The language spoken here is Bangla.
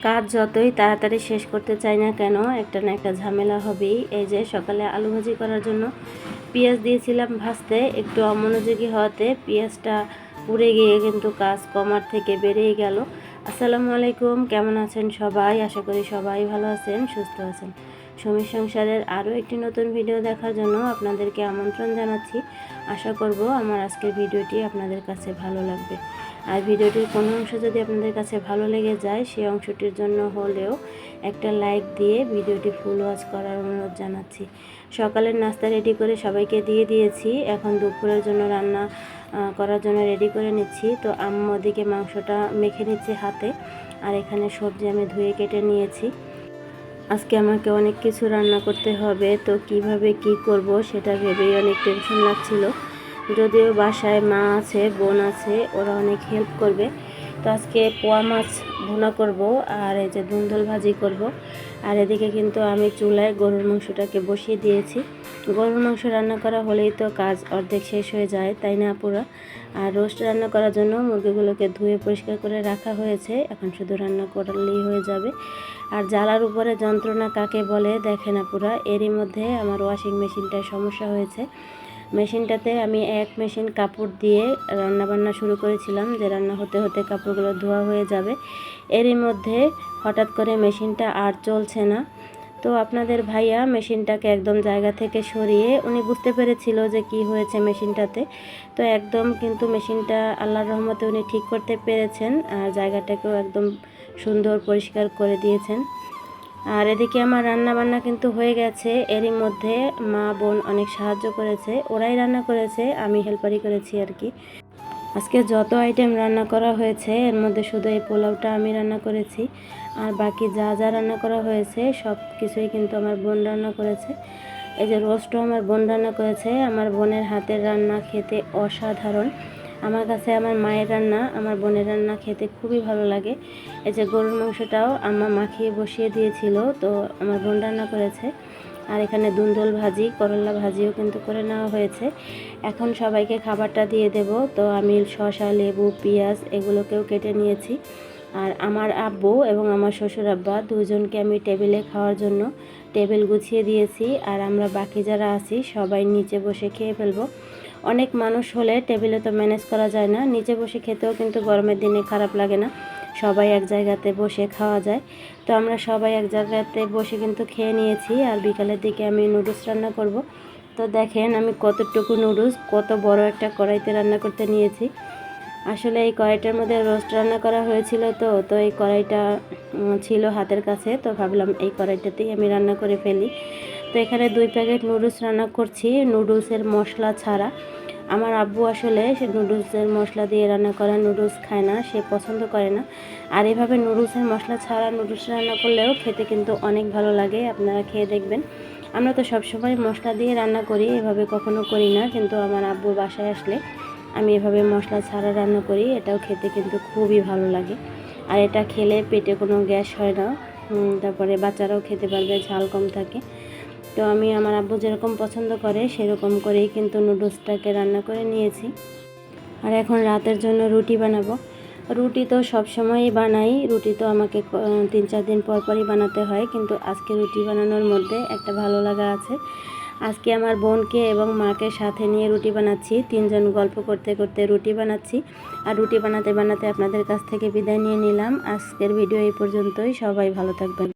কাজ যতই তাড়াতাড়ি শেষ করতে চাই না কেন, একটা না একটা ঝামেলা হবেই। এই যে সকালে আলু ভাজি করার জন্য পেঁয়াজ দিয়েছিলাম ভাজতে, একটু অমনোযোগী হওয়াতে পেঁয়াজটা পুড়ে গিয়ে কিন্তু কাজ কমার থেকে বেড়েই গেল। আসসালামু আলাইকুম, কেমন আছেন সবাই? আশা করি সবাই ভালো আছেন, সুস্থ আছেন। সমীর সংসারের আরও একটি নতুন ভিডিও দেখার জন্য আপনাদেরকে আমন্ত্রণ জানাচ্ছি। আশা করব আমার আজকের ভিডিওটি আপনাদের কাছে ভালো লাগবে। আর ভিডিওটির কোনো অংশ যদি আপনাদের কাছে ভালো লেগে যায়, সেই অংশটির জন্য হলেও একটা লাইক দিয়ে ভিডিওটি ফুল ওয়াচ করার অনুরোধ জানাচ্ছি। সকালের নাস্তা রেডি করে সবাইকে দিয়ে দিয়েছি। এখন দুপুরের জন্য রান্না করার জন্য রেডি করে নিচ্ছি। তো আম্মু ওদিকে মাংসটা মেখে নিচ্ছি হাতে, আর এখানে সবজি আমি ধুয়ে কেটে নিয়েছি। আজকে আমাকে অনেক কিছু রান্না করতে হবে, তো কিভাবে কি করব সেটা ভেবেই অনেক টেনশন লাগছিল। যদিও বাসায় মা আছে, বোন আছে, ওরা অনেক হেল্প করবে। তো আজকে পোয়া মাছ ভুনা করব, আর এই যে ধুন্দুল ভাজি করব। আর এদিকে কিন্তু আমি চুলায় গরুর মাংসটাকে বসিয়ে দিয়েছি। গরুর মাংস রান্না করা হলেই তো কাজ অর্ধেক শেষ হয়ে যায়, তাই না পুরা? আর রোস্ট রান্না করার জন্য মুরগিগুলোকে ধুয়ে পরিষ্কার করে রাখা হয়েছে, এখন শুধু রান্না করলেই হয়ে যাবে। আর জ্বালার উপরে যন্ত্রণা কাকে বলে দেখে না পুরা। এরই মধ্যে আমার ওয়াশিং মেশিনটায় সমস্যা হয়েছে। মেশিনটাতে আমি এক মেশিন কাপড় দিয়ে রান্নাবান্না শুরু করেছিলাম, যে রান্না হতে হতে কাপড়গুলো ধোয়া হয়ে যাবে। এরই মধ্যে হঠাৎ করে মেশিনটা আর চলছে না। তো আপনাদের ভাইয়া মেশিনটাকে একদম জায়গা থেকে সরিয়ে, উনি বুঝতে পেরেছিল যে কি হয়েছে মেশিনটাতে। তো একদম কিন্তু মেশিনটা আল্লাহর রহমতে উনি ঠিক করতে পেরেছেন, আর জায়গাটাকেও একদম সুন্দর পরিষ্কার করে দিয়েছেন। আর এদিকে আমার রান্না বান্না কিন্তু হয়ে গেছে। এরই মধ্যে মা বোন অনেক সাহায্য করেছে, ওরাই রান্না করেছে, আমি হেল্পারি করেছি আর কি। আজকে যত আইটেম রান্না করা হয়েছে, এর মধ্যে শুধু এই পোলাওটা আমি রান্না করেছি, আর বাকি যা যা রান্না করা হয়েছে সব কিছুই কিন্তু আমার বোন রান্না করেছে। এই যে রোস্টও আমার বোন রান্না করেছে। আমার বোনের হাতের রান্না খেতে অসাধারণ। আমার কাছে আমার মায়ের রান্না, আমার বোনের রান্না খেতে খুবই ভালো লাগে। এই যে গরুর মাংসটাও আম্মা মাখিয়ে বসিয়ে দিয়েছিল, তো আমার বোন রান্না করেছে। আর এখানে ধুন্দুল ভাজি, করলা ভাজিও কিন্তু করে নেওয়া হয়েছে। এখন সবাইকে খাবারটা দিয়ে দেব। তো আমি শসা, লেবু, পেঁয়াজ এগুলোকেও কেটে নিয়েছি। আর আমার আব্বু এবং আমার শ্বশুর আব্বা দুজনকে আমি টেবিলে খাওয়ার জন্য টেবিল গুছিয়ে দিয়েছি। আর আমরা বাকি যারা আছি সবাই নিচে বসে খেয়ে ফেলবো। অনেক মানুষ হলে টেবিলে তো ম্যানেজ করা যায় না, নিচে বসে খেতেও কিন্তু গরমের দিনে খারাপ লাগে না, সবাই এক জায়গাতে বসে খাওয়া যায়। তো আমরা সবাই এক জায়গাতে বসে কিন্তু খেয়ে নিয়েছি। আর বিকালের দিকে আমি নুডলস রান্না করব। তো দেখেন আমি কতটুকু নুডলস কত বড় একটা কড়াইতে রান্না করতে নিয়েছি। আসলে এই কড়াইটার মধ্যে রোস্ট রান্না করা হয়েছিল, তো এই কড়াইটা ছিল হাতের কাছে, তো ভাবলাম এই কড়াইটাতেই আমি রান্না করে ফেলি। তো এখানে 2 প্যাকেট নুডলস রান্না করছি, নুডলসের মশলা ছাড়া। আমার আব্বু আসলে সে নুডলসের মশলা দিয়ে রান্না করা নুডলস খায় না, সে পছন্দ করে না। আর এভাবে নুডলসের মশলা ছাড়া নুডলস রান্না করলেও খেতে কিন্তু অনেক ভালো লাগে, আপনারা খেয়ে দেখবেন। আমরা তো সবসময় মশলা দিয়ে রান্না করি, এভাবে কখনো করি না, কিন্তু আমার আব্বু বাসায় আসলে আমি এভাবে মশলা ছাড়া রান্না করি, এটাও খেতে কিন্তু খুবই ভালো লাগে। আর এটা খেলে পেটে কোনো গ্যাস হয় না, তারপরে বাচ্চারাও খেতে পারবে, ঝাল কম থাকে। তো আমি আমার আব্বু যেরকম পছন্দ করে সেরকম করেই কিন্তু নুডলসটাকে রান্না করে নিয়েছি। আর এখন রাতের জন্য রুটি বানাবো। রুটি তো সব সময়ই বানাই, রুটি তো আমাকে 3-4 দিন পর পরই বানাতে হয়, কিন্তু আজকে রুটি বানানোর মধ্যে একটা ভালো লাগা আছে। আজকে আমার বোনকে এবং মাকে সাথে নিয়ে রুটি বানাচ্ছি, 3 জন গল্প করতে করতে রুটি বানাচ্ছি। আর রুটি বানাতে বানাতে আপনাদের কাছ থেকে বিদায় নিয়ে নিলাম। আজকের ভিডিও এই পর্যন্তই, সবাই ভালো থাকবেন।